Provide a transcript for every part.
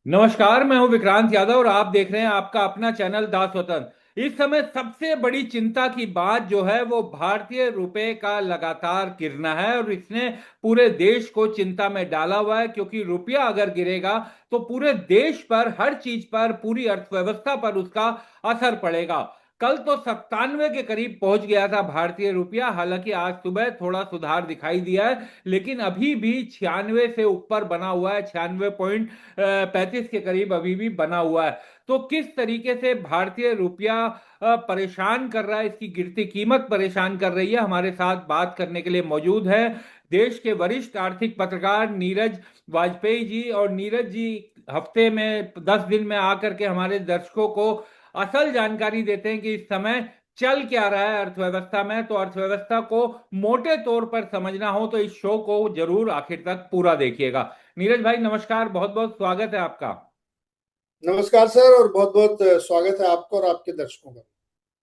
नमस्कार, मैं हूं विक्रांत यादव और आप देख रहे हैं आपका अपना चैनल दास वतन। इस समय सबसे बड़ी चिंता की बात जो है वो भारतीय रुपए का लगातार गिरना है और इसने पूरे देश को चिंता में डाला हुआ है, क्योंकि रुपया अगर गिरेगा तो पूरे देश पर, हर चीज पर, पूरी अर्थव्यवस्था पर उसका असर पड़ेगा। कल तो 97 के करीब पहुंच गया था भारतीय रुपया। हालांकि आज सुबह थोड़ा सुधार दिखाई दिया है, लेकिन अभी भी 96 से ऊपर बना हुआ है। 96.35 के करीब अभी भी बना हुआ है। तो किस तरीके से भारतीय रुपया परेशान कर रहा है, इसकी गिरती कीमत परेशान कर रही है। हमारे साथ बात करने के लिए मौजूद है देश के वरिष्ठ आर्थिक पत्रकार नीरज वाजपेयी जी। और नीरज जी हफ्ते में 10 दिन में आकर के हमारे दर्शकों को असल जानकारी देते हैं कि इस समय चल क्या रहा है अर्थव्यवस्था में। तो अर्थव्यवस्था को मोटे तौर पर समझना हो तो इस शो को जरूर आखिर तक पूरा देखिएगा। नीरज भाई नमस्कार, बहुत बहुत स्वागत है आपका। नमस्कार सर, और बहुत बहुत स्वागत है आपका और आपके दर्शकों का।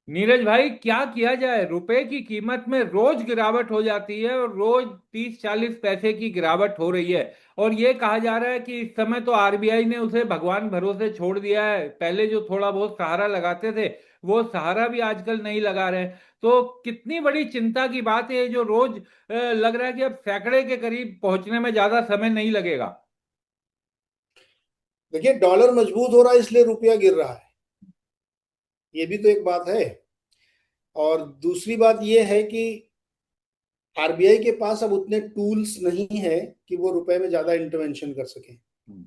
नीरज भाई क्या किया जाए, रुपए की कीमत में रोज गिरावट हो जाती है और रोज 30-40 पैसे की गिरावट हो रही है। और ये कहा जा रहा है कि इस समय तो आरबीआई ने उसे भगवान भरोसे छोड़ दिया है। पहले जो थोड़ा बहुत सहारा लगाते थे वो सहारा भी आजकल नहीं लगा रहे। तो कितनी बड़ी चिंता की बात है ये, जो रोज लग रहा है कि अब सैकड़े के करीब पहुंचने में ज्यादा समय नहीं लगेगा। देखिए, डॉलर मजबूत हो रहा है इसलिए रुपया गिर रहा है। ये भी तो एक बात है। और दूसरी बात ये है कि आरबीआई के पास अब उतने टूल्स नहीं है कि वो रुपए में ज्यादा इंटरवेंशन कर सके। हम्म,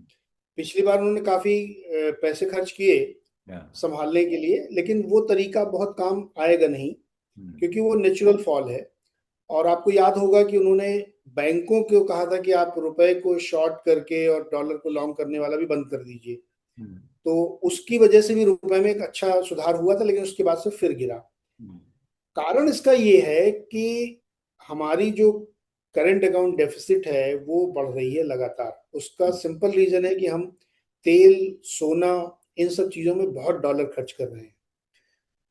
पिछली बार उन्होंने काफी पैसे खर्च किए या, संभालने के लिए, लेकिन वो तरीका बहुत काम आएगा नहीं, हम्म, क्योंकि वो नेचुरल फॉल है। और आपको याद होगा कि उन्होंने बैंकों को कहा था कि आप रुपए को शॉर्ट करके और डॉलर को लॉन्ग करने वाला भी बंद कर दीजिए। हम्म, तो उसकी वजह से भी रुपए में एक अच्छा सुधार हुआ था, लेकिन उसके बाद से फिर गिरा। हम्म, कारण इसका ये है कि हमारी जो करंट अकाउंट डेफिसिट है वो बढ़ रही है लगातार। उसका सिंपल रीजन है कि हम तेल, सोना, इन सब चीजों में बहुत डॉलर खर्च कर रहे हैं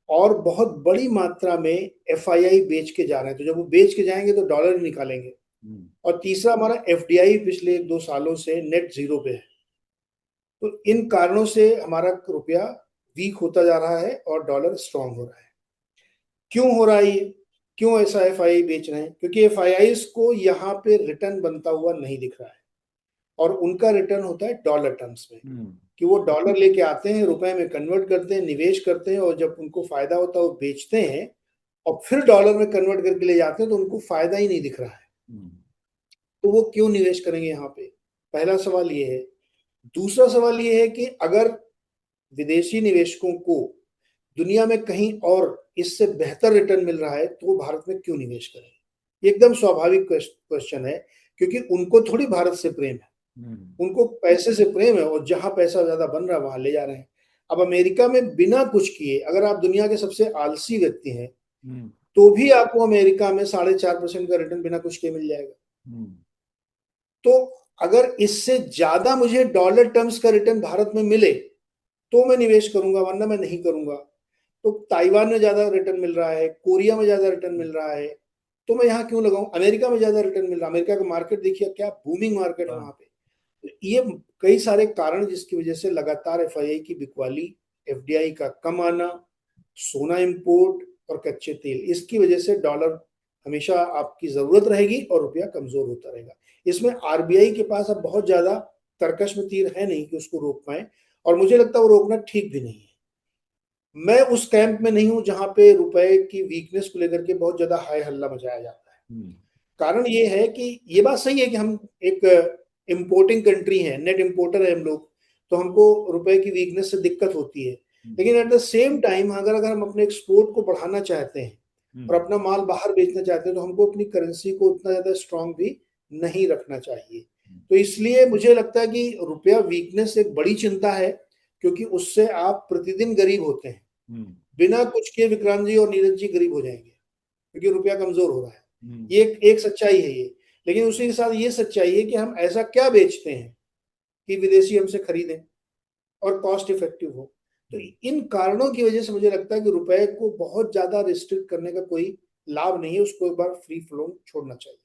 और बहुत बड़ी मात्रा में एफआईआई बेच के जा रहे हैं। तो जब वो बेच के जाएंगे तो डॉलर ही निकालेंगे। हम्म, और तीसरा, हमारा एफडीआई पिछले 1-2 सालों से नेट जीरो पे है। तो इन कारणों से हमारा रुपया वीक होता जा रहा है और डॉलर स्ट्रांग हो रहा है। क्यों हो रहा है ये? क्यों ऐसा एफआईआई बेच रहे हैं? क्योंकि एफआईआई को यहाँ पे रिटर्न बनता हुआ नहीं दिख रहा है, और उनका रिटर्न होता है डॉलर टर्म्स में। हम्म, कि वो डॉलर लेके आते हैं, रुपए में कन्वर्ट करते हैं, निवेश करते हैं, और जब उनको फायदा होता है वो बेचते हैं, और फिर डॉलर में कन्वर्ट करके ले जाते हैं, तो उनको फायदा ही नहीं दिख रहा है। हम्म, तो वो क्यों निवेश करेंगे यहाँ पे? पहला सवाल ये है। दूसरा सवाल ये है कि अगर विदेशी निवेशकों को दुनिया में कहीं और इससे बेहतर रिटर्न मिल रहा है तो वो भारत में क्यों निवेश करें? ये एकदम स्वाभाविक क्वेश्चन है, क्योंकि उनको थोड़ी भारत से प्रेम है। हम्म, उनको पैसे से प्रेम है, और जहां पैसा ज्यादा बन रहा है वहां ले जा रहे हैं। अब अमेरिका में बिना कुछ किए, अगर आप दुनिया के सबसे आलसी व्यक्ति हैं, हम्म, तो भी आपको अमेरिका में 4.5% का रिटर्न बिना कुछ किए मिल जाएगा। हम्म, तो अगर इससे ज्यादा मुझे डॉलर टर्म्स का रिटर्न भारत में मिले तो मैं निवेश करूंगा, वरना मैं नहीं करूंगा। तो ताइवान में ज्यादा रिटर्न मिल रहा है, कोरिया में ज्यादा रिटर्न मिल रहा है, तो मैं यहाँ क्यों लगाऊं? अमेरिका में ज्यादा रिटर्न मिल रहा है, अमेरिका का मार्केट देखिए, क्या बूमिंग मार्केट है हाँ, वहां पे। तो ये कई सारे कारण जिसकी वजह से लगातार एफआईआई की बिकवाली, एफडीआई का कम आना, सोना इंपोर्ट और कच्चे तेल, इसकी वजह से डॉलर हमेशा आपकी जरूरत रहेगी और रुपया कमजोर होता रहेगा। इसमें आरबीआई के पास अब बहुत ज्यादा तरकश में तीर है नहीं कि उसको रोक पाए, और मुझे लगता है वो रोकना ठीक भी नहीं है। मैं उस कैंप में नहीं हूं जहां पे रुपए की वीकनेस को लेकर के बहुत ज्यादा हाय हल्ला मचाया जाता है। हम्म, कारण ये है कि ये बात सही है कि हम एक इंपोर्टिंग कंट्री है, नेट इंपोर्टर है हम लोग, तो हमको रुपए की वीकनेस से दिक्कत होती है। हम्म, लेकिन एट द सेम टाइम अगर अगर हम अपने एक्सपोर्ट को बढ़ाना चाहते हैं और हम्म, अपना माल बाहर बेचना चाहते हैं, तो हमको अपनी करेंसी को उतना ज्यादा स्ट्रांग भी नहीं रखना चाहिए। तो इसलिए मुझे लगता है कि रुपया वीकनेस एक बड़ी चिंता है, क्योंकि उससे आप प्रतिदिन गरीब होते हैं। हम्म, बिना कुछ किए विक्रांत जी और नीरज जी गरीब हो जाएंगे, क्योंकि रुपया कमजोर हो रहा है। हम्म, ये एक सच्चाई है ये। लेकिन उसी के साथ ये सच्चाई है कि हम ऐसा क्या बेचते हैं कि विदेशी हमसे खरीदें और कॉस्ट इफेक्टिव हो। तो इन कारणों की वजह से मुझे लगता है कि रुपए को बहुत ज्यादा रिस्ट्रिक्ट करने का कोई लाभ नहीं है, उसको एक बार फ्री फ्लो छोड़ना चाहिए।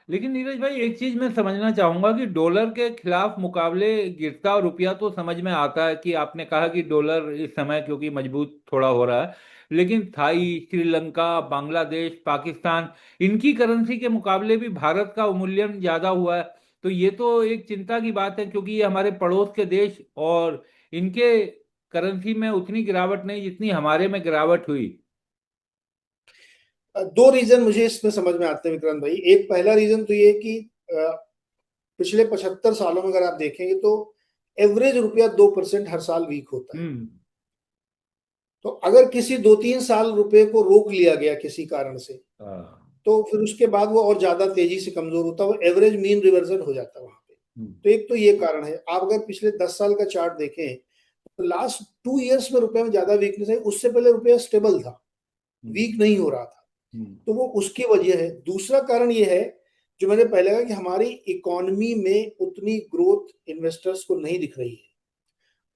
लेकिन नीरज भाई एक चीज मैं समझना चाहूंगा कि डॉलर के खिलाफ मुकाबले गिरता रुपया तो समझ में आता है कि आपने कहा कि डॉलर इस समय क्योंकि मजबूत थोड़ा हो रहा है, लेकिन थाई, श्रीलंका, बांग्लादेश, पाकिस्तान, इनकी करेंसी के मुकाबले भी भारत का अवमूल्यन ज्यादा हुआ है। तो ये तो एक चिंता की बात है, क्योंकि ये हमारे पड़ोस के देश और इनके करेंसी में उतनी गिरावट नहीं जितनी हमारे में गिरावट हुई। दो रीजन मुझे इसमें समझ में आते हैं विक्रांत भाई। एक पहला रीजन तो ये कि पिछले 75 सालों में अगर आप देखेंगे तो एवरेज रुपया 2% हर साल वीक होता है। हम्म। तो अगर किसी 2-3 साल रुपए को रोक लिया गया किसी कारण से, हाँ। तो फिर उसके बाद वो और ज्यादा तेजी से कमजोर होता है, वो एवरेज मीन रिवर्जन हो जाता है वहां पे। हम्म। तो एक तो ये कारण है। आप अगर पिछले 10 साल का चार्ट देखें तो लास्ट 2 इयर्स में रुपए में ज्यादा वीकनेस है, उससे पहले रुपया स्टेबल था, हम्म। वीक नहीं हो रहा था। हम्म। तो वो उसकी वजह है। दूसरा कारण ये है, जो मैंने पहले कहा कि हमारी इकोनॉमी में उतनी ग्रोथ इन्वेस्टर्स को नहीं दिख रही है।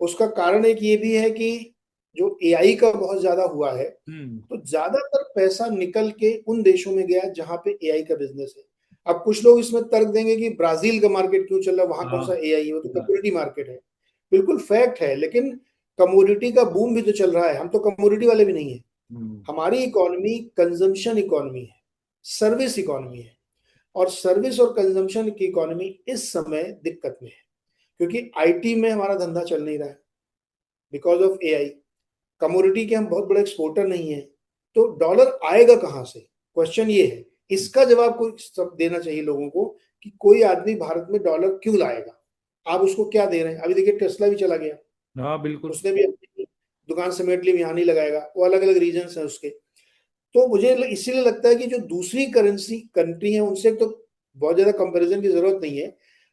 उसका कारण एक ये भी है कि जो एआई का बहुत ज्यादा हुआ है, हम्म। तो ज्यादातर पैसा निकल के उन देशों में गया जहां पे एआई का बिजनेस है। अब कुछ लोग इसमें तर्क देंगे कि ब्राजील का मार्केट क्यों चल रहा है, वहां कौन सा हाँ। एआई है, वो तो हाँ। कमोडिटी मार्केट है। बिल्कुल फैक्ट है, लेकिन कमोडिटी का बूम भी तो चल रहा है, हम तो कमोडिटी वाले भी नहीं है। हम्म। हमारी इकोनॉमी कंजम्पशन इकोनॉमी है, सर्विस इकोनॉमी है। और सर्विस और कंजम्पशन की इकोनॉमी इस समय दिक्कत में है, क्योंकि आईटी में हमारा धंधा चल नहीं रहा है बिकॉज ऑफ एआई। कमोडिटी के हम बहुत बड़े एक्सपोर्टर नहीं है। तो डॉलर आएगा कहाँ से, क्वेश्चन ये है। इसका जवाब कोई सब देना चाहिए लोगों को कि कोई आदमी भारत में डॉलर क्यों लाएगा। आप उसको क्या दे रहे हैं? अभी देखिए टेस्ला भी चला गया, हाँ बिल्कुल। उसने भी अपनी दुकान समेट ली, यहाँ नहीं लगाएगा। वो अलग अलग रीजन है उसके। तो मुझे इसीलिए लगता है कि जो दूसरी करेंसी कंट्री है उनसे तो बहुत ज्यादा कंपैरिजन की जरूरत नहीं है।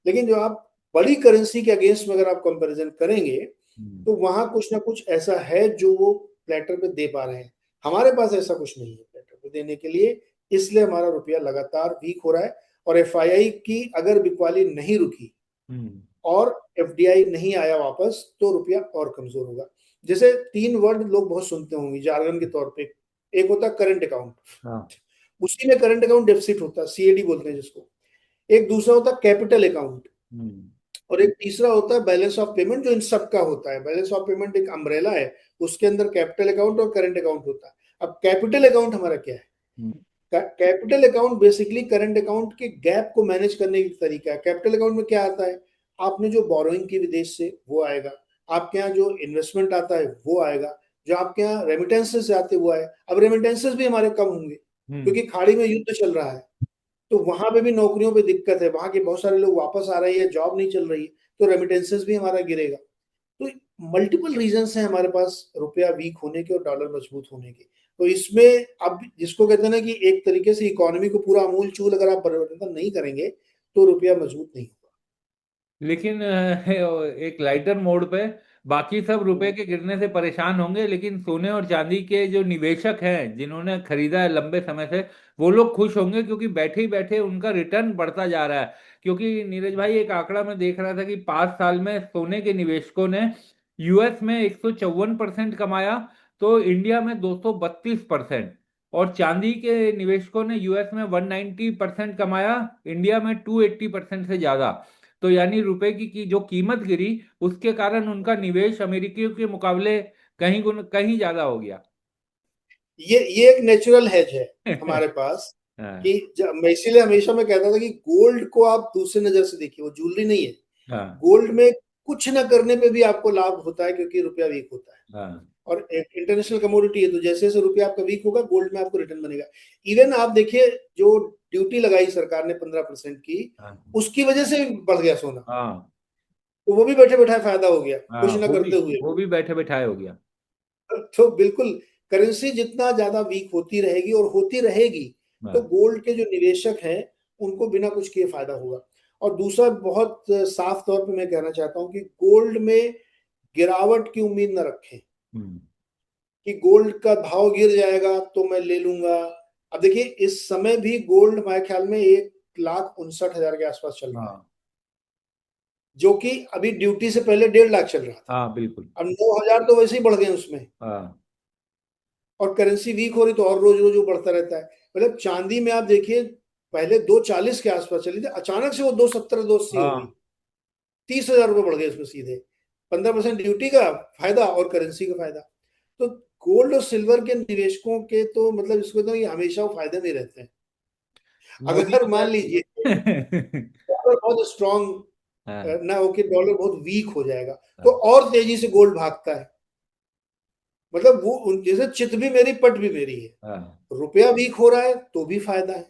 लेकिन जो आप बड़ी करेंसी के अगेंस्ट में अगर आप कंपैरिजन करेंगे, हम्म। तो वहां कुछ ना कुछ ऐसा है जो वो प्लेटर पे दे पा रहे हैं। हमारे पास ऐसा कुछ नहीं है प्लेटर पे देने के लिए। इसलिए हमारा रुपया लगातार वीक हो रहा है। और एफआईआई की अगर बिकवाली नहीं रुकी हम्म। और एफडीआई नहीं आया वापस, तो रुपया और कमजोर होगा। जैसे 3 वर्ड लोग बहुत सुनते होंगे जार्गन के तौर पे। एक होता है करंट अकाउंट, हाँ। उसी में करंट अकाउंट डेफिसिट होता है, सीएडी बोलते हैं जिसको। एक दूसरा होता है कैपिटल अकाउंट, हम्म। और एक तीसरा होता है बैलेंस ऑफ पेमेंट, जो इन सब का होता है। बैलेंस ऑफ पेमेंट एक अम्ब्रेला है, उसके अंदर कैपिटल अकाउंट और करंट अकाउंट होता है। अब कैपिटल अकाउंट हमारा क्या है? Hmm. Capital account basically current account के गैप को मैनेज करने की तरीका है। कैपिटल अकाउंट में क्या आता है? आपने जो बोरोइंग की विदेश से, वो आएगा। आपके यहाँ जो इन्वेस्टमेंट आता है वो आएगा। जो आपके यहाँ रेमिटेंसेस से आते वो आए। अब रेमिटेंसेस भी हमारे कम होंगे, हम्म। क्योंकि खाड़ी में युद्ध चल रहा है। तो वहां पे भी नौकरियों पे दिक्कत है, वहां के बहुत सारे लोग वापस आ रहे हैं, जॉब नहीं चल रही है। तो रेमिटेंसेस भी हमारा गिरेगा। तो मल्टीपल रीजंस हैं हमारे पास रुपया वीक होने के और डॉलर मजबूत होने के। तो इसमें अब जिसको कहते हैं ना कि एक तरीके से इकोनॉमी को पूरा अमूल चूल अगर आप परिवर्तन नहीं करेंगे, तो रुपया मजबूत नहीं लेकिन एक लाइटर मोड पे बाकी सब रुपए होगा। के गिरने से परेशान होंगे, लेकिन सोने और चांदी के जो निवेशक हैं जिन्होंने खरीदा है लंबे समय से, वो लोग खुश होंगे, क्योंकि बैठे ही बैठे उनका रिटर्न बढ़ता जा रहा है। क्योंकि नीरज भाई एक आंकड़ा मैं देख रहा था कि 5 साल में सोने के निवेशकों ने यूएस में 154% कमाया, तो इंडिया में 232%। और चांदी के निवेशकों ने यूएस में 190% कमाया, इंडिया में 280% से ज्यादा। तो यानी रुपए की जो कीमत गिरी, उसके कारण उनका निवेश अमेरिकियों के मुकाबले कहीं ज्यादा हो गया। ये एक नेचुरल हेज है हमारे पास। हाँ। कि मैं इसीलिए हमेशा मैं कहता था कि गोल्ड को आप दूसरे नजर से देखिए, वो ज्वेलरी नहीं है। हाँ। गोल्ड में कुछ ना करने पे भी आपको लाभ होता है, क्योंकि रुपया वीक होता है। हाँ। और एक इंटरनेशनल कमोडिटी है, तो जैसे जैसे रुपया आपका वीक होगा, गोल्ड में आपको रिटर्न बनेगा। इवन आप देखिए, जो ड्यूटी लगाई सरकार ने 15% की, हाँ। उसकी वजह से बढ़ गया सोना। हाँ। तो वो भी बैठे बैठाए फायदा हो गया, हाँ, कुछ ना करते हुए। वो भी बैठे बैठाए हो गया। तो बिल्कुल, करेंसी जितना ज्यादा वीक होती रहेगी और होती रहेगी, तो हाँ। गोल्ड के जो निवेशक हैं उनको बिना कुछ किए फायदा होगा। और दूसरा बहुत साफ तौर पे मैं कहना चाहता हूं कि गोल्ड में गिरावट की उम्मीद न रखें, हम्म। कि गोल्ड का भाव गिर जाएगा तो मैं ले लूंगा। अब देखिए, इस समय भी गोल्ड मेरे ख्याल में 1,59,000 के आसपास चल रहा है, हाँ। जो कि अभी ड्यूटी से पहले 1,50,000 चल रहा था। हाँ बिल्कुल। अब 9,000 तो वैसे ही बढ़ गए उसमें। हाँ। और करेंसी वीक हो रही तो और रोज रोज वो बढ़ता रहता है। मतलब चांदी में आप देखिए, पहले 240 के आसपास चली थी, अचानक से वो 270 280 हो गई। हाँ। 30,000 रुपये बढ़ गए उसमें सीधे। 15% ड्यूटी का फायदा और करेंसी का फायदा। तो गोल्ड और सिल्वर के निवेशकों के तो मतलब इसको तो ये हमेशा वो फायदे में रहते हैं। मोदी अगर जी मान लीजिए का डॉलर बहुत स्ट्रांग हाँ। ना होके डॉलर बहुत वीक हो जाएगा, तो हाँ। और तेजी से गोल्ड भागता है। मतलब वो जैसे चित भी मेरी पट भी मेरी है। हाँ। रुपया वीक हो रहा है तो भी फायदा है,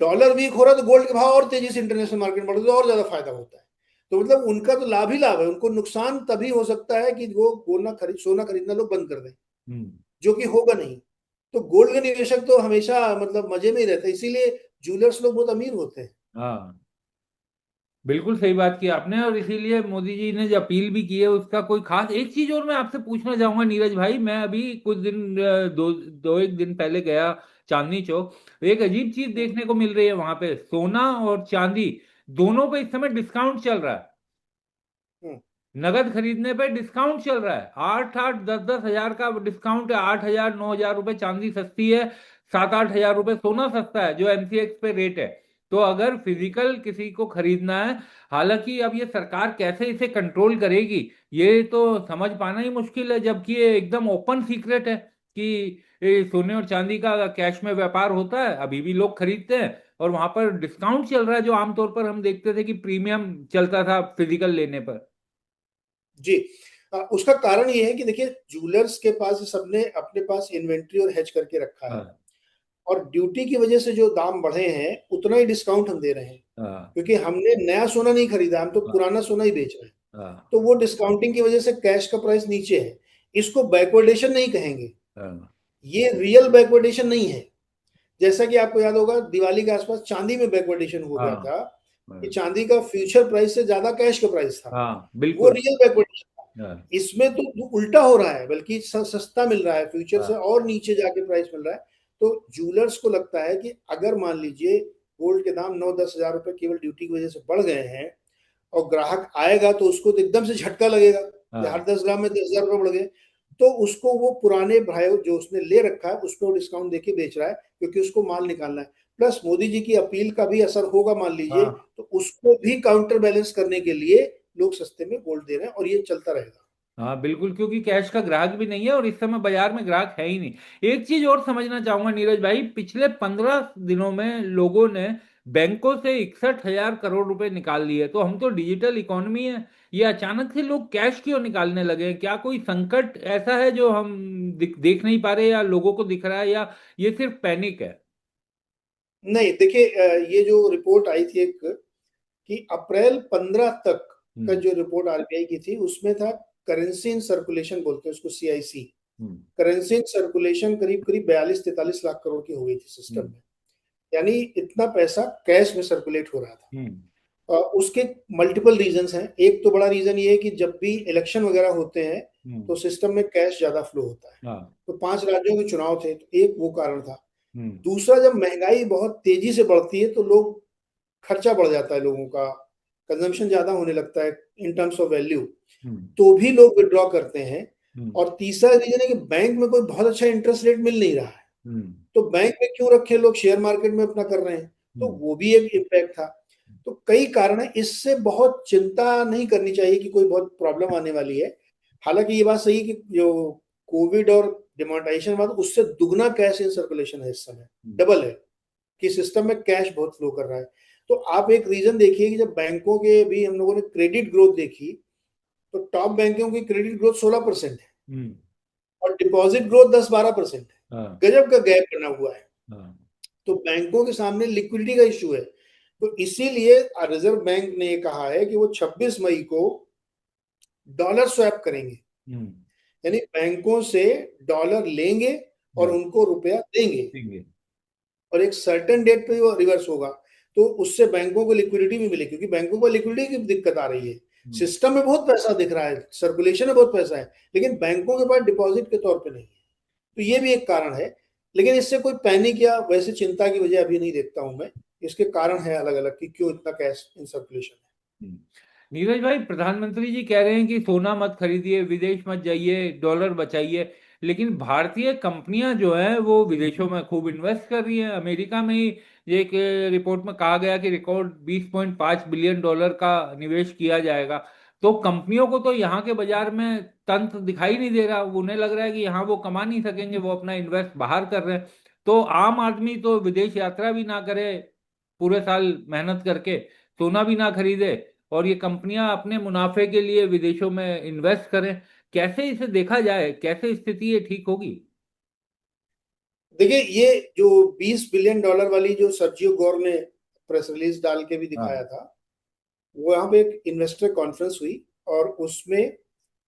डॉलर वीक हो रहा है तो गोल्ड के भाव और तेजी से इंटरनेशनल मार्केट में बढ़ते तो और ज्यादा फायदा होता है। तो मतलब उनका तो लाभ ही लाभ है, उनको नुकसान तभी हो सकता है कि वो सोना खरीदना लोग बंद कर दें, हम्म। जो कि होगा नहीं। तो गोल्ड के निवेशक तो हमेशा मतलब मजे में ही रहते हैं, इसीलिए ज्वेलर्स लोग बहुत अमीर होते हैं। हाँ, बिल्कुल सही बात की आपने। और इसीलिए मोदी जी ने जो अपील भी की है उसका कोई खास एक चीज और मैं आपसे पूछना चाहूंगा नीरज भाई। मैं अभी कुछ दिन दो एक दिन पहले गया चांदनी चौक। एक अजीब चीज देखने को मिल रही है वहां पे, सोना और चांदी दोनों पे इस समय डिस्काउंट चल रहा है। हम्म। नगद खरीदने पे डिस्काउंट चल रहा है, 8 8 10 10 हजार का डिस्काउंट है। 8 हजार 9 हजार रुपए चांदी सस्ती है, 7 8 हजार रुपए सोना सस्ता है जो एमसीएक्स पे रेट है। तो अगर फिजिकल किसी को खरीदना है, हालांकि अब ये सरकार कैसे इसे कंट्रोल करेगी ये तो समझ पाना ही मुश्किल है, जबकि ये एकदम ओपन सीक्रेट है कि ये सोने और चांदी का कैश में व्यापार होता है, अभी भी लोग खरीदते हैं। और वहां पर डिस्काउंट चल रहा है जो आमतौर पर हम देखते थे कि प्रीमियम चलता था फिजिकल लेने पर। जी। उसका कारण ये है कि देखिए जूलर्स के पास सबने अपने पास इन्वेंट्री और हेज करके रखा है, हाँ। और ड्यूटी की वजह से जो दाम बढ़े हैं उतना ही डिस्काउंट हम दे रहे हैं, हाँ। क्योंकि हमने नया सोना नहीं खरीदा, हम तो हाँ। पुराना सोना ही बेच रहे हैं। हाँ। तो वो डिस्काउंटिंग की वजह से कैश का प्राइस नीचे है। इसको बैकवर्डेशन नहीं कहेंगे, हाँ। ये रियल बैकवर्डेशन नहीं है। जैसा कि आपको याद होगा दिवाली के आसपास चांदी में बैकवर्डेशन हो गया हाँ। था, कि हाँ। चांदी का फ्यूचर प्राइस से ज्यादा कैश का प्राइस था। हाँ, वो बिल्कुल। रियल बैकवर्डेशन था। हाँ। इसमें तो उल्टा हो रहा है, बल्कि सस्ता मिल रहा है, फ्यूचर से हाँ। और नीचे जाके प्राइस मिल रहा है। तो जूलर्स को लगता है कि अगर मान लीजिए गोल्ड के दाम 9 10 हजार रुपए केवल ड्यूटी की वजह से बढ़ गए हैं, और ग्राहक आएगा तो उसको तो एकदम से झटका लगेगा कि हर हाँ। 10 ग्राम में 10 हजार रुपये बढ़ गए। तो उसको वो पुराने भाई जो उसने ले रखा है उस पर वो डिस्काउंट देके बेच रहा है, क्योंकि उसको माल निकालना है। प्लस मोदी जी की अपील का भी असर होगा मान लीजिए, हाँ। तो उसको भी काउंटर बैलेंस करने के लिए लोग सस्ते में गोल्ड दे रहे हैं, और ये चलता रहेगा। हाँ, बिल्कुल, क्योंकि कैश का ग्राहक भी नहीं है और इस समय बाजार में ग्राहक है ही नहीं। एक चीज और समझना चाहूंगा नीरज भाई, पिछले 15 दिनों में लोगों ने बैंकों से 61 हजार करोड़ रुपए निकाल लिए। तो हम तो डिजिटल इकोनॉमी है, ये अचानक से लोग कैश क्यों निकालने लगे हैं? क्या कोई संकट ऐसा है जो हम देख नहीं पा रहे, या लोगों को दिख रहा है, या ये सिर्फ पैनिक है? नहीं देखिए, ये जो रिपोर्ट आई थी एक, कि अप्रैल 15 तक का हम्म। जो रिपोर्ट आरबीआई की थी उसमें था, करेंसी इन सर्कुलेशन बोलते हैं उसको, CIC. Hmm. Currency in circulation करीब करीब 42 43 लाख करोड़ की हो गई थी सिस्टम हम्म। में। यानी इतना पैसा कैश में सर्कुलेट हो रहा था। हम्म। उसके मल्टीपल रीजंस हैं। एक तो बड़ा रीजन ये है कि जब भी इलेक्शन वगैरह होते हैं हम्म। तो सिस्टम में कैश ज्यादा फ्लो होता है। हाँ। तो 5 राज्यों के चुनाव थे, तो एक वो कारण था। हम्म। दूसरा, जब महंगाई बहुत तेजी से बढ़ती है तो लोग, खर्चा बढ़ जाता है लोगों का, कंजम्पशन ज्यादा होने लगता है इन टर्म्स ऑफ वैल्यू, हम्म। तो भी लोग विड्रॉ करते हैं। हम्म। और तीसरा रीजन है कि बैंक में कोई बहुत अच्छा इंटरेस्ट रेट मिल नहीं रहा है, हम्म। तो बैंक में क्यों रखे लोग, शेयर मार्केट में अपना कर रहे हैं। तो हम्म। वो भी एक इम्पैक्ट था। तो कई कारण है, इससे बहुत चिंता नहीं करनी चाहिए कि कोई बहुत प्रॉब्लम आने वाली है। हालांकि ये बात सही है कि जो कोविड और डिमोनेटाइजेशन बाद उससे दुगना कैश इन सर्कुलेशन है इस समय, हम्म। डबल है, कि सिस्टम में कैश बहुत फ्लो कर रहा है। तो आप एक रीजन देखिए कि जब बैंकों के भी हम लोगों ने क्रेडिट ग्रोथ देखी, तो टॉप बैंकों की क्रेडिट ग्रोथ 16% है, हम्म। और डिपॉजिट ग्रोथ 10 12% हाँ। है। गजब का गैप बना हुआ है। हाँ। तो बैंकों के सामने लिक्विडिटी का इश्यू है। तो इसीलिए रिजर्व बैंक ने ये कहा है कि वो 26 मई को डॉलर स्वैप करेंगे, हम्म। यानी बैंकों से डॉलर लेंगे और हाँ, उनको रुपया देंगे, देंगे। और एक सर्टेन डेट पे वो रिवर्स होगा। तो उससे बैंकों को लिक्विडिटी भी मिलेगी, क्योंकि बैंकों को लिक्विडिटी की दिक्कत आ रही है। हम्म। सिस्टम में बहुत पैसा दिख रहा है, सर्कुलेशन में बहुत पैसा है, लेकिन बैंकों के पास डिपॉजिट के तौर पे नहीं है। तो ये भी एक कारण है। लेकिन इससे कोई पैनिक या वैसे चिंता की वजह अभी नहीं देखता हूं मैं। इसके कारण है अलग अलग कि क्यों इतना कैश इन सर्कुलेशन है। हम्म। नीरज भाई, प्रधानमंत्री जी कह रहे हैं कि सोना मत खरीदिए, विदेश मत जाइए, डॉलर बचाइए। लेकिन भारतीय कंपनियां जो है वो विदेशों में खूब इन्वेस्ट कर रही हैं। अमेरिका में ही एक रिपोर्ट में कहा गया कि रिकॉर्ड $20.5 बिलियन का निवेश किया जाएगा। तो कंपनियों को तो यहाँ के बाजार में तंत्र दिखाई नहीं दे रहा, उन्हें लग रहा है कि यहाँ वो कमा नहीं सकेंगे, वो अपना इन्वेस्ट बाहर कर रहे हैं। तो आम आदमी तो विदेश यात्रा भी ना करे पूरे साल मेहनत करके, सोना भी ना खरीदे, और ये कंपनियां अपने मुनाफे के लिए विदेशों में इन्वेस्ट करें। कैसे इसे देखा जाए, कैसे स्थिति ये ठीक होगी? देखिए, ये जो $20 बिलियन वाली जो सर्जियो गोर ने प्रेस रिलीज डाल के भी हाँ। दिखाया था, वो यहाँ पे एक इन्वेस्टर कॉन्फ्रेंस हुई और उसमें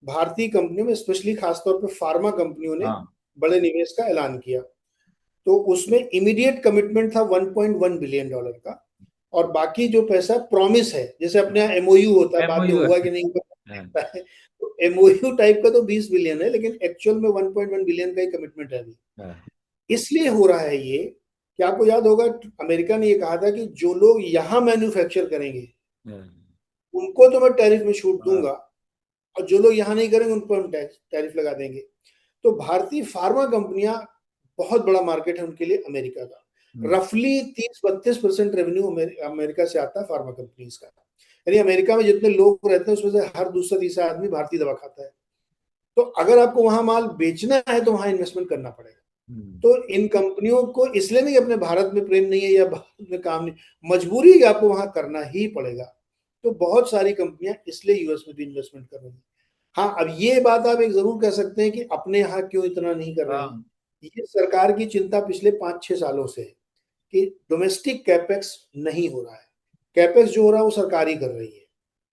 भारतीय कंपनियों में स्पेशली खासतौर पे फार्मा कंपनियों ने हाँ। बड़े निवेश का ऐलान किया। तो उसमें इमीडिएट कमिटमेंट था $1.1 बिलियन का, और बाकी जो पैसा प्रॉमिस है, जैसे अपने यहाँ एमओयू होता है, बाद में एमओयू हुआ है। कि नहीं हाँ। हुआ है, तो एमओयू टाइप का तो 20 बिलियन है, लेकिन एक्चुअल में 1.1 बिलियन का ही कमिटमेंट है अभी। हाँ। इसलिए हो रहा है ये कि आपको याद होगा, अमेरिका ने ये कहा था कि जो लोग यहाँ मैन्युफैक्चर करेंगे हाँ। उनको तो मैं टैरिफ में छूट हाँ। दूंगा, और जो लोग यहाँ नहीं करेंगे उन पर हम टैरिफ लगा देंगे। तो भारतीय फार्मा कंपनियां, बहुत बड़ा मार्केट है उनके लिए अमेरिका का। हम्म। रफली 30-32% रेवेन्यू अमेरिका से आता है फार्मा कंपनीज का। यानी अमेरिका में जितने लोग रहते हैं उसमें से हर दूसरा तीसरा आदमी भारतीय दवा खाता है। तो अगर आपको वहां माल बेचना है तो वहां इन्वेस्टमेंट करना पड़ेगा। हम्म। तो इन कंपनियों को इसलिए नहीं कि अपने भारत में प्रेम नहीं है या भारत में काम नहीं, मजबूरी है कि आपको वहां करना ही पड़ेगा। तो बहुत सारी कंपनियां इसलिए यूएस में भी इन्वेस्टमेंट कर रही हैं। हाँ, अब ये बात आप एक जरूर कह सकते हैं कि अपने यहाँ क्यों इतना नहीं कर रहे हैं। हाँ। ये सरकार की चिंता पिछले 5-6 सालों से है कि डोमेस्टिक कैपेक्स नहीं हो रहा है। कैपेक्स जो हो रहा है वो सरकार ही कर रही है,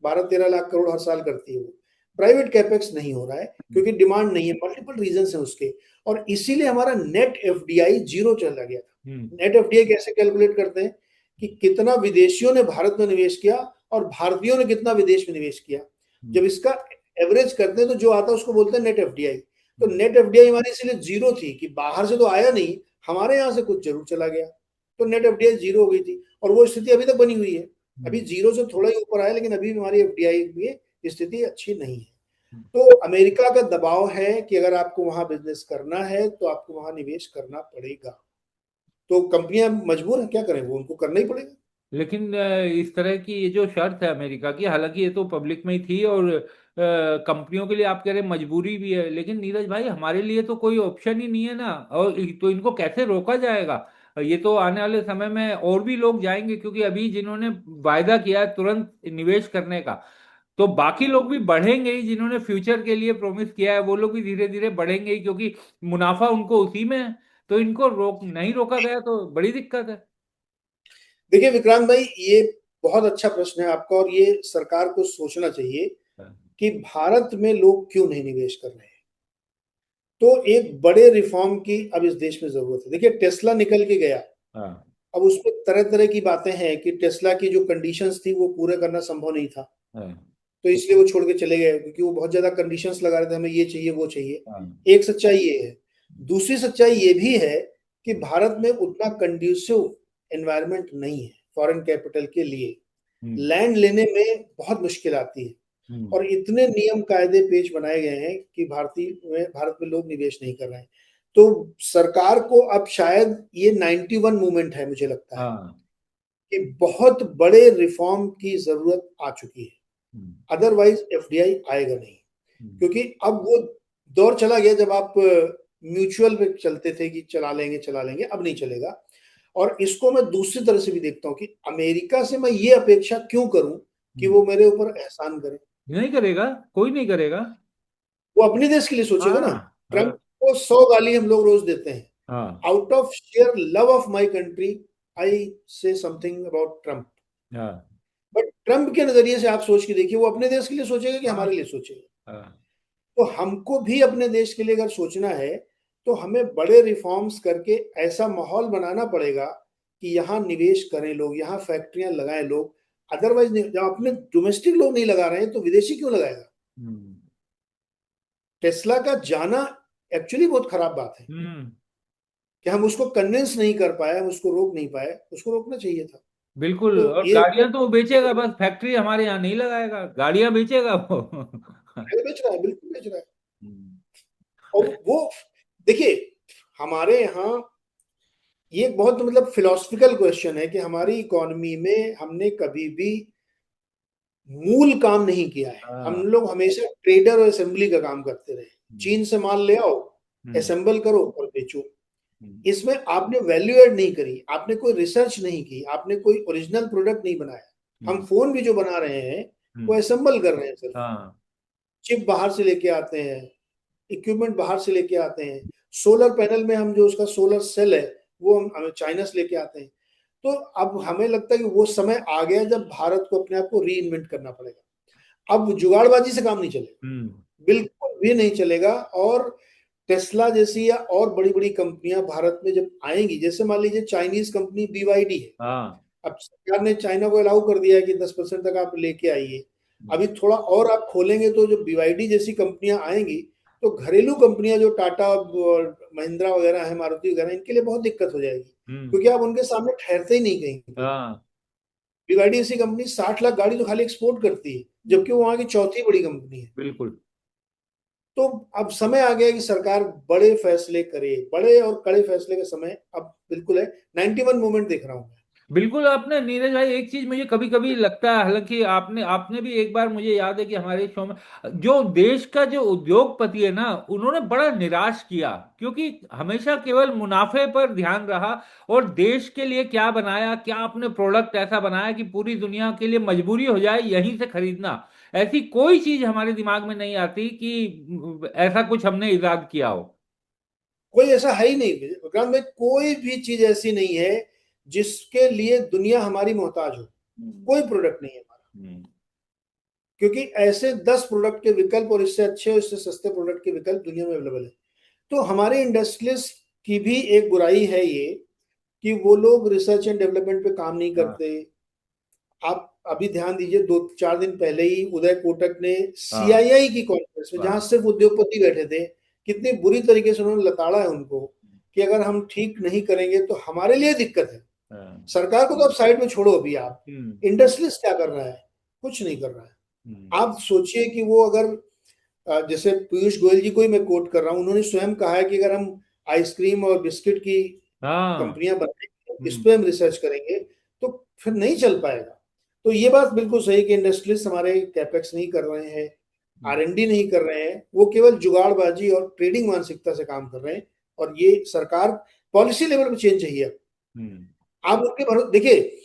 12-13 लाख करोड़ हर साल करती है वो। प्राइवेट कैपेक्स नहीं हो रहा है क्योंकि डिमांड नहीं है, मल्टीपल रीजन है उसके। और इसीलिए हमारा नेट एफडीआई जीरो चला गया हम्म। था। नेट एफडीआई कैसे कैलकुलेट करते हैं कि कितना विदेशियों ने भारत में निवेश किया और भारतीयों ने कितना विदेश में निवेश किया। जब हम्म। इसका एवरेज करते हैं तो जो आता है उसको बोलते हैं नेट एफडीआई। तो हम्म। नेट एफडीआई हमारी इसलिए जीरो थी कि बाहर से तो आया नहीं, हमारे यहाँ से कुछ जरूर चला गया। तो नेट एफडीआई जीरो हो गई थी, और वो स्थिति अभी तक बनी हुई है। अभी हम्म। जीरो से थोड़ा ही ऊपर आया, लेकिन अभी भी हमारी एफडीआई की स्थिति अच्छी नहीं है। हम्म। तो अमेरिका का दबाव है कि अगर आपको वहां बिजनेस करना है तो आपको वहां निवेश करना पड़ेगा। तो कंपनियां मजबूर है, क्या करें, वो उनको करना ही पड़ेगा। लेकिन इस तरह की ये जो शर्त है अमेरिका की, हालांकि ये तो पब्लिक में ही थी, और कंपनियों के लिए आप कह रहे हैं मजबूरी भी है, लेकिन नीरज भाई हमारे लिए तो कोई ऑप्शन ही नहीं है ना। और तो इनको कैसे रोका जाएगा? ये तो आने वाले समय में और भी लोग जाएंगे, क्योंकि अभी जिन्होंने वायदा किया है तुरंत निवेश करने का, तो बाकी लोग भी बढ़ेंगे ही। जिन्होंने फ्यूचर के लिए प्रॉमिस किया है वो लोग भी धीरे धीरे बढ़ेंगे ही, क्योंकि मुनाफा उनको उसी में है। तो इनको नहीं रोका गया तो बड़ी दिक्कत है। देखिए विक्रांत भाई, ये बहुत अच्छा प्रश्न है आपका, और ये सरकार को सोचना चाहिए कि भारत में लोग क्यों नहीं निवेश कर रहे हैं। तो एक बड़े रिफॉर्म की अब इस देश में जरूरत है। देखिए, टेस्ला निकल के गया, हाँ। अब उसमें तरह तरह की बातें हैं कि टेस्ला की जो कंडीशंस थी वो पूरे करना संभव नहीं था, हाँ। तो इसलिए वो छोड़ के चले गए, क्योंकि वो बहुत ज्यादा कंडीशंस लगा रहे थे, हमें ये चाहिए वो चाहिए। हाँ। एक सच्चाई ये है। दूसरी सच्चाई ये भी है कि भारत में उतना कंड्यूसिव एनवायरनमेंट नहीं है फॉरेन कैपिटल के लिए। हम्म। लैंड लेने में बहुत मुश्किल आती है, हम्म। और इतने नियम कायदे पेश बनाए गए हैं कि भारत में लोग निवेश नहीं कर रहे हैं। तो सरकार को अब शायद ये 91 मूवमेंट है, मुझे लगता है हाँ। कि बहुत बड़े रिफॉर्म की जरूरत आ चुकी है। हम्म। अदरवाइज एफडीआई आएगा नहीं, हम्म। क्योंकि अब वो दौर चला गया जब आप म्यूचुअल पे चलते थे कि चला लेंगे, अब नहीं चलेगा। और इसको मैं दूसरी तरह से भी देखता हूँ कि अमेरिका से मैं ये अपेक्षा क्यों करूं कि हम्म। वो मेरे ऊपर एहसान करे। नहीं करेगा, कोई नहीं करेगा। वो अपने देश के लिए सोचेगा ना। हाँ। ट्रंप हाँ। को 100 गाली हम लोग रोज देते हैं। हाँ। Out of share love of my country I से समथिंग अबाउट ट्रंप। हाँ। बट ट्रंप के नजरिए से आप सोच के देखिए, वो अपने देश के लिए सोचेगा कि हाँ। हमारे लिए सोचेगा। हाँ। तो हमको भी अपने देश के लिए अगर सोचना है तो हमें बड़े रिफॉर्म्स करके ऐसा माहौल बनाना पड़ेगा कि यहाँ निवेश करें लोग, यहाँ फैक्ट्रियां लगाएं लोग। अदरवाइज जब अपने डोमेस्टिक लोग नहीं लगा रहे हैं तो विदेशी क्यों लगाएगा। हम्म। टेस्ला का जाना एक्चुअली बहुत खराब बात है हम्म। कि हम उसको कन्विंस नहीं कर पाए, हम उसको रोक नहीं पाए, उसको रोकना चाहिए था। बिल्कुल। तो और ये गाड़ियां तो वो बेचेगा, बस फैक्ट्री हमारे यहाँ नहीं लगाएगा, गाड़ियां बेचेगा वो। बेच रहा है, बिल्कुल बेच रहा है। हम्म। और वो देखिए, हमारे यहाँ ये एक बहुत मतलब फिलोसफिकल क्वेश्चन है कि हमारी इकोनॉमी में हमने कभी भी मूल काम नहीं किया है। हम हाँ। लोग हमेशा ट्रेडर और असेंबली का काम करते रहे। हम्म। चीन से माल ले आओ, हम्म। असेंबल करो और बेचो। हम्म। इसमें आपने वैल्यू ऐड नहीं करी, आपने कोई रिसर्च नहीं की, आपने कोई ओरिजिनल प्रोडक्ट नहीं बनाया। हम हम्म। फोन भी जो बना रहे हैं वो हम्म। असेंबल कर रहे हैं सिर्फ। हाँ। चिप बाहर से लेके आते हैं, इक्विपमेंट बाहर से लेके आते हैं। सोलर पैनल में हम जो उसका सोलर सेल है वो हम चाइना से लेके आते हैं। तो अब हमें लगता है कि वो समय आ गया जब भारत को अपने आप को री इन्वेंट करना पड़ेगा। अब जुगाड़बाजी से काम नहीं चलेगा, हम्म। बिल्कुल भी नहीं चलेगा। और टेस्ला जैसी या और बड़ी बड़ी कंपनियां भारत में जब आएंगी, जैसे मान लीजिए चाइनीज कंपनी BYD है। हाँ। अब सरकार ने चाइना को अलाउ कर दिया है कि 10% तक आप लेके आइए। हम्म। अभी थोड़ा और आप खोलेंगे तो जो BYD जैसी कंपनियां आएंगी, तो घरेलू कंपनियां जो टाटा और महिंद्रा वगैरह है, मारुति वगैरह, इनके लिए बहुत दिक्कत हो जाएगी, हम्म। क्योंकि आप उनके सामने ठहरते ही नहीं कहीं पे। हाँ। BYD ऐसी कंपनी 60 लाख गाड़ी तो खाली एक्सपोर्ट करती है, जबकि वो वहां की चौथी बड़ी कंपनी है। बिल्कुल। तो अब समय आ गया कि सरकार बड़े फैसले करे, बड़े और कड़े फैसले का समय अब बिल्कुल है। 91 मूवमेंट देख रहा हूं मैं। बिल्कुल आपने नीरज भाई, एक चीज मुझे कभी कभी लगता है, हालांकि आपने आपने भी एक बार, मुझे याद है कि हमारे शो में जो देश का जो उद्योगपति है ना, उन्होंने बड़ा निराश किया, क्योंकि हमेशा केवल मुनाफे पर ध्यान रहा। और देश के लिए क्या बनाया, क्या आपने प्रोडक्ट ऐसा बनाया कि पूरी दुनिया के लिए मजबूरी हो जाए यहीं से खरीदना। ऐसी कोई चीज हमारे दिमाग में नहीं आती कि ऐसा कुछ हमने इजाद किया हो। कोई ऐसा है ही नहीं विक्रांत भाई, कोई भी चीज ऐसी नहीं है जिसके लिए दुनिया हमारी मोहताज हो। हम्म। कोई प्रोडक्ट नहीं है हमारा, हम्म। क्योंकि ऐसे 10 प्रोडक्ट के विकल्प और इससे अच्छे और इससे सस्ते प्रोडक्ट के विकल्प दुनिया में अवेलेबल है। तो हमारे इंडस्ट्रियलिस्ट की भी एक बुराई है ये, कि वो लोग रिसर्च एंड डेवलपमेंट पे काम नहीं हाँ। करते। आप अभी ध्यान दीजिए, 2-4 दिन पहले ही उदय कोटक ने हाँ। CII की कॉन्फ्रेंस में, जहां हाँ। सिर्फ उद्योगपति बैठे थे, कितनी बुरी तरीके से उन्होंने लताड़ा है उनको कि अगर हम ठीक नहीं करेंगे तो हमारे लिए दिक्कत है। हाँ। सरकार को तो आप साइड में छोड़ो, अभी आप हम्म। इंडस्ट्रियलिस्ट क्या कर रहा है? कुछ नहीं कर रहा है। हम्म। आप सोचिए कि वो अगर जैसे पीयूष गोयल जी को ही मैं कोट कर रहा हूँ, उन्होंने स्वयं कहा है कि अगर हम आइसक्रीम और बिस्किट की हाँ। कंपनियां बनाएंगे, इस हम्म। पे हम रिसर्च करेंगे, तो फिर नहीं चल पाएगा। तो ये बात बिल्कुल सही कि इंडस्ट्रियलिस्ट हमारे कैपेक्स नहीं कर रहे हैं, हम्म। R&D नहीं कर रहे हैं, वो केवल जुगाड़बाजी और ट्रेडिंग मानसिकता से काम कर रहे हैं। और ये सरकार, पॉलिसी लेवल पे चेंज चाहिए। हम्म। आप उनके भरोसे देखिए,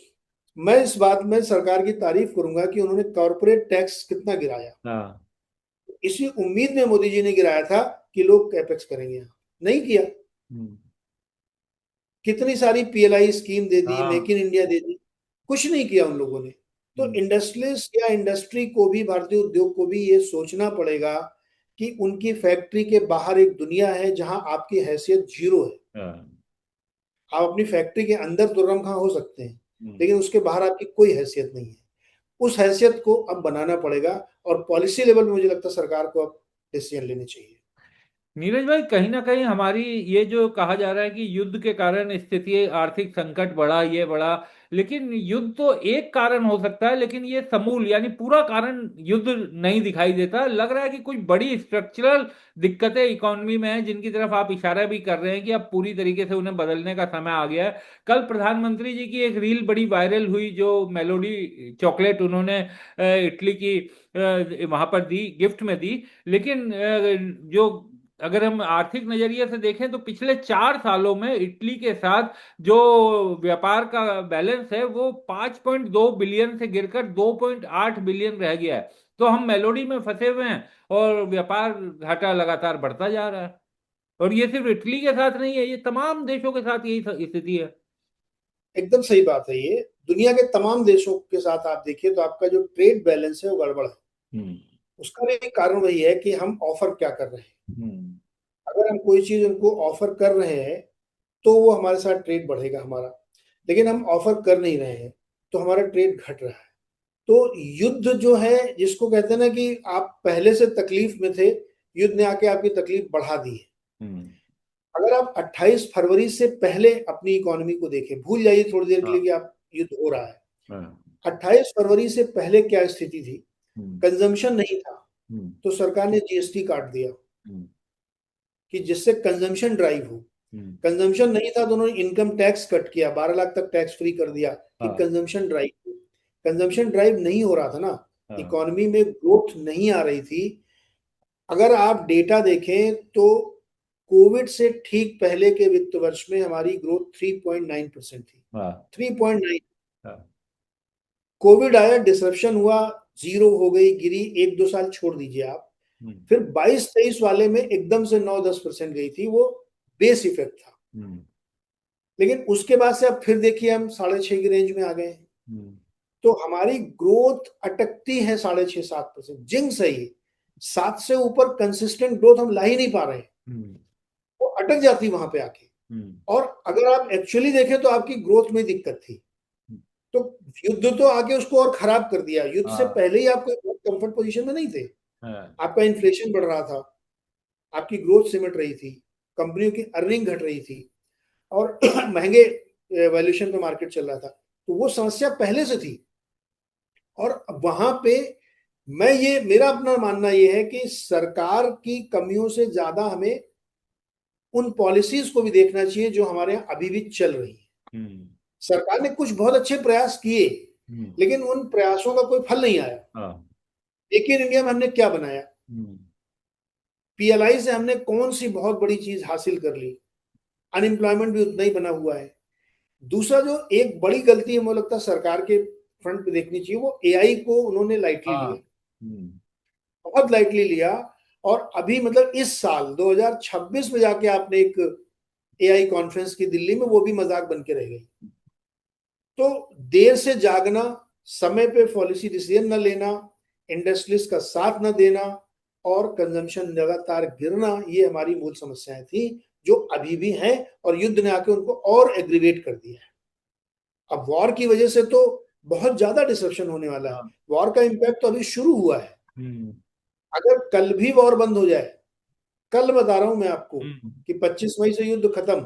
मैं इस बात में सरकार की तारीफ करूंगा कि उन्होंने कॉर्पोरेट टैक्स कितना गिराया। हाँ। इसी उम्मीद में मोदी जी ने गिराया था कि लोग कैपेक्स करेंगे, यहाँ नहीं किया। हम्म। कितनी सारी PLI स्कीम दे दी, मेक हाँ। इन इंडिया दे दी, कुछ नहीं किया उन लोगों ने। तो हम्म। इंडस्ट्रियलिस्ट या इंडस्ट्री को भी, भारतीय उद्योग को भी ये सोचना पड़ेगा कि उनकी फैक्ट्री के बाहर एक दुनिया है जहां आपकी हैसियत जीरो है। हाँ। आप अपनी फैक्ट्री के अंदर तो रमखा हो सकते हैं, हम्म। लेकिन उसके बाहर आपकी कोई हैसियत नहीं है। उस हैसियत को अब बनाना पड़ेगा, और पॉलिसी लेवल में मुझे लगता है सरकार को अब डिसीजन लेने चाहिए। नीरज भाई, कहीं ना कहीं हमारी ये जो कहा जा रहा है कि युद्ध के कारण स्थिति, आर्थिक संकट बढ़ा, ये बढ़ा, लेकिन युद्ध तो एक कारण हो सकता है, लेकिन ये समूल यानी पूरा कारण युद्ध नहीं दिखाई देता। लग रहा है कि कुछ बड़ी स्ट्रक्चरल दिक्कतें इकोनॉमी में हैं, जिनकी तरफ आप इशारा भी कर रहे हैं कि अब पूरी तरीके से उन्हें बदलने का समय आ गया है। कल प्रधानमंत्री जी की एक रील बड़ी वायरल हुई, जो मेलोडी चॉकलेट उन्होंने इटली की वहां पर दी, गिफ्ट में दी। लेकिन जो अगर हम आर्थिक नजरिए से देखें तो पिछले 4 सालों में इटली के साथ जो व्यापार का बैलेंस है वो 5.2 बिलियन से गिरकर 2.8 बिलियन रह गया है। तो हम मेलोडी में फंसे हुए हैं और व्यापार घाटा लगातार बढ़ता जा रहा है। और ये सिर्फ इटली के साथ नहीं है, ये तमाम देशों के साथ यही स्थिति है। एकदम सही बात है ये। दुनिया के तमाम देशों के साथ आप देखिए तो आपका जो ट्रेड बैलेंस है वो गड़बड़ है। हम्म। उसका भी एक कारण वही है कि हम ऑफर क्या कर रहे हैं। हम्म। अगर हम कोई चीज उनको ऑफर कर रहे हैं तो वो हमारे साथ ट्रेड बढ़ेगा हमारा, लेकिन हम ऑफर कर नहीं रहे हैं तो हमारा ट्रेड घट रहा है। तो युद्ध जो है, जिसको कहते हैं ना कि आप पहले से तकलीफ में थे, युद्ध ने आके आपकी तकलीफ बढ़ा दी है। हम्म। अगर आप 28 फरवरी से पहले अपनी इकोनॉमी को देखें, भूल जाइए थोड़ी देर के लिए हाँ। कि आप युद्ध हो रहा है। हाँ। 28 फरवरी से पहले क्या स्थिति थी? हम्म। कंजम्पशन नहीं था, हम्म। तो सरकार ने GST काट दिया। हम्म। कि जिससे कंजम्पशन ड्राइव हो। कंजम्पशन नहीं था तो उन्होंने इनकम टैक्स कट किया, 12 लाख तक टैक्स फ्री कर दिया कि हाँ कंजम्पशन ड्राइव हो। कंजम्पशन ड्राइव नहीं हो रहा था ना, हाँ इकोनॉमी में ग्रोथ नहीं आ रही थी। अगर आप डेटा देखें तो कोविड से ठीक पहले के वित्त वर्ष में हमारी ग्रोथ 3.9% थी। हाँ 3.9। हाँ। कोविड आया, डिसरप्शन हुआ, जीरो हो गई, गिरी, 1-2 साल छोड़ दीजिए आप। हम्म, फिर 22-23 वाले में एकदम से 9-10% गई थी, वो बेस इफेक्ट था। हम्म, लेकिन उसके बाद से अब फिर देखिए हम 6.5 की रेंज में आ गए हैं। हम्म, तो हमारी ग्रोथ अटकती है 6.5-7%, जिंक सही है। 7 से ऊपर कंसिस्टेंट ग्रोथ हम ला ही नहीं पा रहे हैं, हम्म, वो अटक जाती वहां पे आके। हम्म, और अगर आप एक्चुअली देखें तो आपकी ग्रोथ में दिक्कत थी। हम्म, तो युद्ध तो आके उसको और खराब कर दिया। युद्ध से हाँ पहले ही आप कोई कंफर्ट पोजीशन में नहीं थे। हाँ आपका इन्फ्लेशन बढ़ रहा था, आपकी ग्रोथ सिमट रही थी, कंपनियों की अर्निंग घट रही थी, और महंगे वैल्यूएशन पे मार्केट चल रहा था। तो वो समस्या पहले से थी। और वहां पे मेरा अपना मानना ये है कि सरकार की कमियों से ज्यादा हमें उन पॉलिसीज को भी देखना चाहिए जो हमारे यहाँ अभी भी चल रही है। हम्म, सरकार ने कुछ बहुत अच्छे प्रयास किए, हम्म, लेकिन उन प्रयासों का कोई फल नहीं आया। हाँ मेक इन इंडिया में हमने क्या बनाया, हम्म, पीएलआई से हमने कौन सी बहुत बड़ी चीज हासिल कर ली, अनएम्प्लॉयमेंट भी उतना ही बना हुआ है। दूसरा जो एक बड़ी गलती है मुझे लगता है सरकार के फ्रंट पे देखनी चाहिए, वो एआई को उन्होंने लाइटली हाँ लिया, हम्म, बहुत लाइटली लिया। और अभी मतलब इस साल 2026 में जाके आपने एक एआई कॉन्फ्रेंस की दिल्ली में, वो भी मजाक बन के रह गई। तो देर से जागना, समय पे पॉलिसी डिसीजन न लेना, इंडस्ट्रीज का साथ न देना, और कंजम्पशन लगातार गिरना, ये हमारी मूल समस्याएं थी जो अभी भी हैं। और युद्ध ने आके उनको और एग्रीवेट कर दिया है। अब वॉर की वजह से तो बहुत ज्यादा डिसरप्शन होने वाला है। हाँ वॉर का इम्पैक्ट तो अभी शुरू हुआ है। हम्म, अगर कल भी वॉर बंद हो जाए, कल बता रहा हूं मैं आपको हम्म, कि 25 मई से युद्ध खत्म,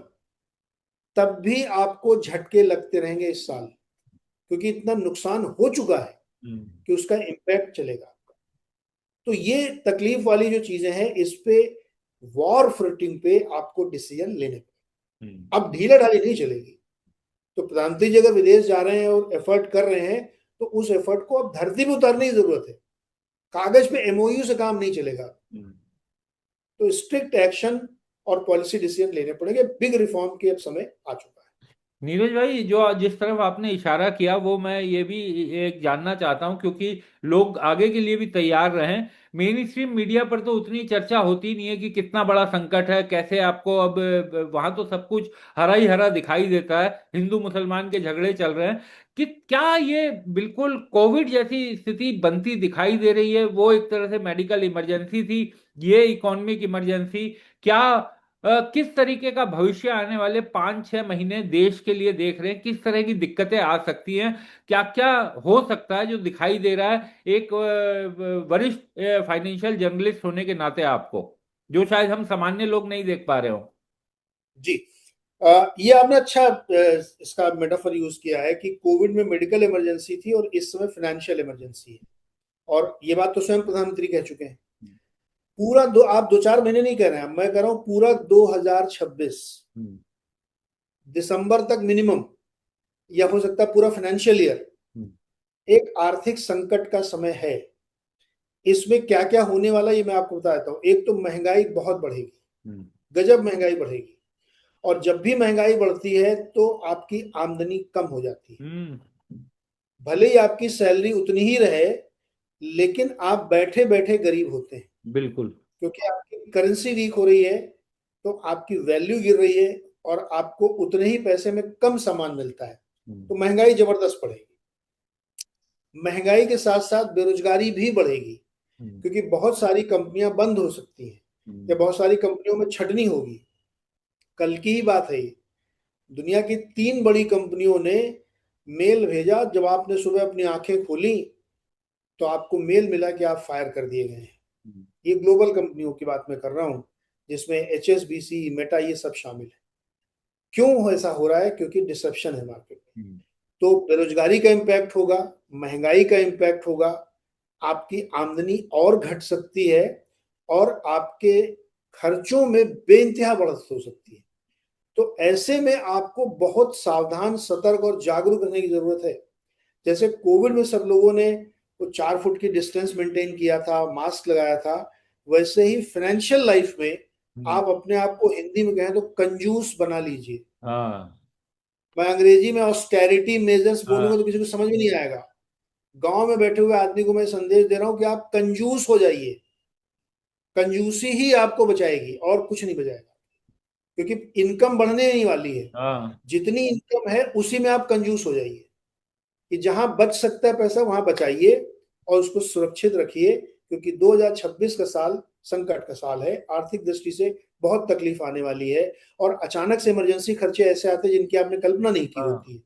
तब भी आपको झटके लगते रहेंगे इस साल, क्योंकि इतना नुकसान हो चुका है हम्म, कि उसका इम्पैक्ट चलेगा। तो ये तकलीफ वाली जो चीजें हैं, इस पे वॉर फ्रंटिंग पे आपको डिसीजन लेने पड़े। हम्म, अब ढीला ढाली नहीं चलेगी। तो प्रधानमंत्री जी अगर विदेश जा रहे हैं और एफर्ट कर रहे हैं, तो उस एफर्ट को अब धरती पे उतारने की जरूरत है। कागज पे एमओयू से काम नहीं चलेगा। हम्म। तो स्ट्रिक्ट एक्शन और पॉलिसी डिसीजन लेने पड़ेंगे। बिग रिफॉर्म के अब समय आ चुका है। नीरज भाई, जो जिस तरफ आपने इशारा किया वो मैं ये भी एक जानना चाहता हूं, क्योंकि लोग आगे के लिए भी तैयार रहें। मेन स्ट्रीम मीडिया पर तो उतनी चर्चा होती नहीं है कि कितना बड़ा संकट है, कैसे आपको अब वहां तो सब कुछ हरा ही हरा दिखाई देता है, हिंदू मुसलमान के झगड़े चल रहे हैं। कि क्या ये बिल्कुल कोविड जैसी स्थिति बनती दिखाई दे रही है? वो एक तरह से मेडिकल इमरजेंसी थी, ये इकोनॉमिक इमरजेंसी। क्या किस तरीके का भविष्य आने वाले 5-6 महीने देश के लिए देख रहे हैं? किस तरह की दिक्कतें आ सकती हैं? क्या क्या हो सकता है जो दिखाई दे रहा है एक वरिष्ठ फाइनेंशियल जर्नलिस्ट होने के नाते आपको, जो शायद हम सामान्य लोग नहीं देख पा रहे हो? जी, ये आपने अच्छा इसका मेटाफर यूज किया है कि कोविड में मेडिकल इमरजेंसी थी और इस समय फाइनेंशियल इमरजेंसी है। और ये बात तो स्वयं प्रधानमंत्री कह चुके हैं। पूरा दो, आप 2-4 महीने नहीं कह रहे हैं, मैं कह रहा हूं पूरा 2026 हम्म, दिसंबर तक मिनिमम, या हो सकता है पूरा फाइनेंशियल ईयर, हम्म, एक आर्थिक संकट का समय है। इसमें क्या क्या होने वाला है ये मैं आपको बताता हूँ। एक तो महंगाई बहुत बढ़ेगी, हम्म, गजब महंगाई बढ़ेगी। और जब भी महंगाई बढ़ती है तो आपकी आमदनी कम हो जाती है। हम्म, भले ही आपकी सैलरी उतनी ही रहे, लेकिन आप बैठे बैठे गरीब होते हैं, बिल्कुल। क्योंकि आपकी करेंसी वीक हो रही है, तो आपकी वैल्यू गिर रही है, और आपको उतने ही पैसे में कम सामान मिलता है। हम्म, तो महंगाई जबरदस्त बढ़ेगी। महंगाई के साथ साथ बेरोजगारी भी बढ़ेगी, हम्म, क्योंकि बहुत सारी कंपनियां बंद हो सकती हैं, या हम्म, बहुत सारी कंपनियों में छटनी होगी। कल की ही बात है ये, दुनिया की 3 बड़ी कंपनियों ने मेल भेजा, जब आपने सुबह अपनी आंखें खोली तो आपको मेल मिला कि आप फायर कर दिए गए हैं। हम्म, ये ग्लोबल कंपनियों की बात मैं कर रहा हूँ, जिसमें HSBC, मेटा, ये सब शामिल है। क्यों ऐसा हो रहा है? क्योंकि डिसरप्शन है मार्केट में। हम्म, तो बेरोजगारी का इम्पैक्ट होगा, महंगाई का इम्पैक्ट होगा, आपकी आमदनी और घट सकती है, और आपके खर्चों में बेइंतहा बढ़त हो सकती है। तो ऐसे में आपको बहुत सावधान, सतर्क और जागरूक रहने की जरूरत है। जैसे कोविड में सब लोगों ने वो 4 फुट की डिस्टेंस मेंटेन किया था, मास्क लगाया था, वैसे ही फाइनेंशियल लाइफ में हम्म। आप अपने आप को हिंदी में कहें तो कंजूस बना लीजिए। हाँ। मैं अंग्रेजी में ऑस्टेरिटी मेजर्स बोलूंगा हाँ। तो किसी को समझ में नहीं आएगा। गांव में बैठे हुए आदमी को मैं संदेश दे रहा हूं कि आप कंजूस हो जाइए। कंजूसी ही आपको बचाएगी और कुछ नहीं बचाएगा, क्योंकि इनकम बढ़ने नहीं वाली है। हाँ। जितनी इनकम है उसी में आप कंजूस हो जाइए, कि जहां बच सकता है पैसा वहां बचाइए और उसको सुरक्षित रखिए, क्योंकि 2026 का साल संकट का साल है। आर्थिक दृष्टि से बहुत तकलीफ आने वाली है और अचानक से इमरजेंसी खर्चे ऐसे आते हैं जिनकी आपने कल्पना नहीं की हाँ। होती है।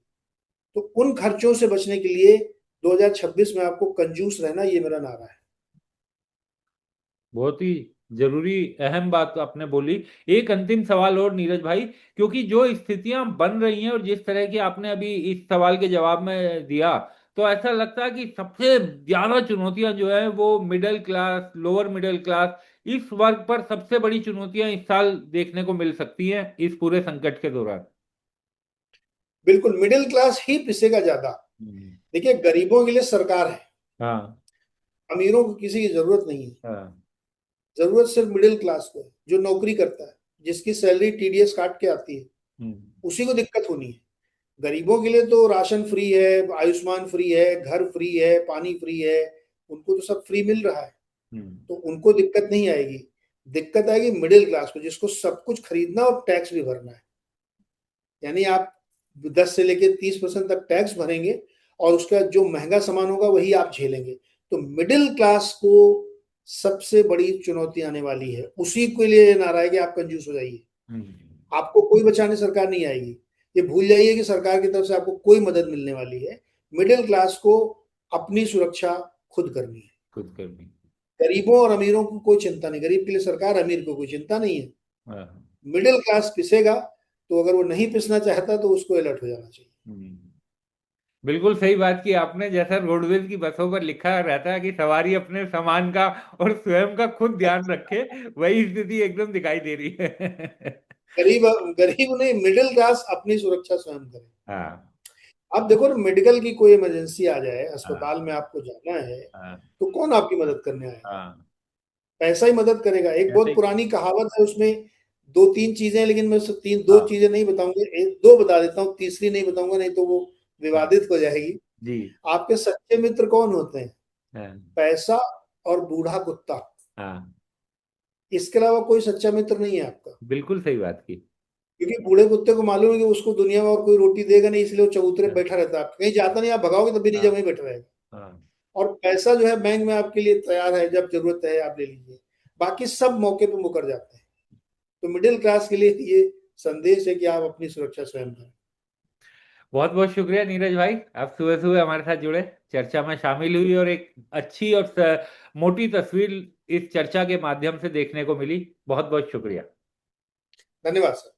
तो उन खर्चों से बचने के लिए 2026 में आपको कंजूस रहना, ये मेरा नारा है। बहुत ही जरूरी अहम बात आपने बोली। एक अंतिम सवाल और नीरज भाई, क्योंकि जो स्थितियां बन रही हैं और जिस तरह की आपने अभी इस सवाल के जवाब में दिया, तो ऐसा लगता है कि सबसे ज्यादा चुनौतियां जो है वो middle class, lower middle class, इस वर्ग पर सबसे बड़ी चुनौतियां इस साल देखने को मिल सकती हैं इस पूरे संकट के दौरान। बिल्कुल, मिडिल क्लास ही पिसेगा ज्यादा। हम्म। देखिए, गरीबों के लिए सरकार है, हाँ। अमीरों को किसी की जरूरत नहीं है। हाँ। जरूरत सिर्फ मिडिल क्लास को है, जो नौकरी करता है, जिसकी सैलरी टीडीएस काट के आती है, हम्म। उसी को दिक्कत होनी है। गरीबों के लिए तो राशन फ्री है, आयुष्मान फ्री है, घर फ्री है, पानी फ्री है, उनको तो सब फ्री मिल रहा है। हम्म। तो उनको दिक्कत नहीं आएगी। दिक्कत आएगी मिडिल क्लास को, जिसको सब कुछ खरीदना और टैक्स भी भरना है। यानी आप 10 से लेकर 30% तक टैक्स भरेंगे और उसका जो महंगा सामान होगा वही आप झेलेंगे। तो मिडिल क्लास को सबसे बड़ी चुनौती आने वाली है। उसी के लिए ये नारा है कि आप कंजूस हो जाइए। हम्म। आपको कोई बचाने सरकार नहीं आएगी। ये भूल जाइए कि सरकार की तरफ से आपको कोई मदद मिलने वाली है। मिडिल क्लास को अपनी सुरक्षा खुद करनी है। खुद कर भी। गरीबों और अमीरों को कोई चिंता नहीं, गरीब के लिए सरकार, अमीर को कोई चिंता नहीं है। हाँ। मिडिल क्लास पिसेगा, तो अगर वो नहीं पिसना चाहता तो उसको अलर्ट हो जाना चाहिए। हम्म। बिल्कुल सही बात की आपने। जैसा रोडवेज की बसों पर लिखा रहता है कि सवारी अपने सामान का और स्वयं का खुद ध्यान रखे, वही स्थिति एकदम दिखाई दे रही है। गरीब गरीब नहीं, मिडिल क्लास अपनी सुरक्षा स्वयं करे। हाँ। अब देखो ना, मेडिकल की कोई इमरजेंसी आ जाए, हाँ। अस्पताल में आपको जाना है, हाँ। तो कौन आपकी मदद करने आएगा? हाँ। पैसा ही मदद करेगा। एक बहुत कैसे। पुरानी कहावत है, उसमें दो तीन चीजें हैं, लेकिन मैं उस दो हाँ। चीजें नहीं बताऊंगा, एक दो बता देता हूँ, तीसरी नहीं बताऊंगा, नहीं तो वो हाँ। विवादित हो जाएगी। जी। आपके सच्चे मित्र कौन होते हैं? हाँ। पैसा और बूढ़ा कुत्ता। हाँ। इसके अलावा कोई सच्चा मित्र नहीं है आपका। बिल्कुल सही बात की। क्योंकि बूढ़े कुत्ते को मालूम है कि उसको दुनिया में और कोई रोटी देगा नहीं, इसलिए वो चबूतरे पे हाँ। बैठा रहता है। आप कहीं जाता नहीं, आप भगाओगे तब भी नीचे हाँ। वहीं बैठा रहेगा। हाँ। और पैसा जो है बैंक में आपके लिए तैयार है, जब जरूरत है आप ले लीजिए। बाकी सब मौके पे मुकर जाते हैं। तो मिडिल क्लास के लिए ये संदेश है कि आप अपनी सुरक्षा स्वयं करें। बहुत बहुत शुक्रिया नीरज भाई, आप सुबह सुबह हमारे साथ जुड़े, चर्चा में शामिल हुई और एक अच्छी और मोटी तस्वीर इस चर्चा के माध्यम से देखने को मिली। बहुत बहुत शुक्रिया। धन्यवाद सर।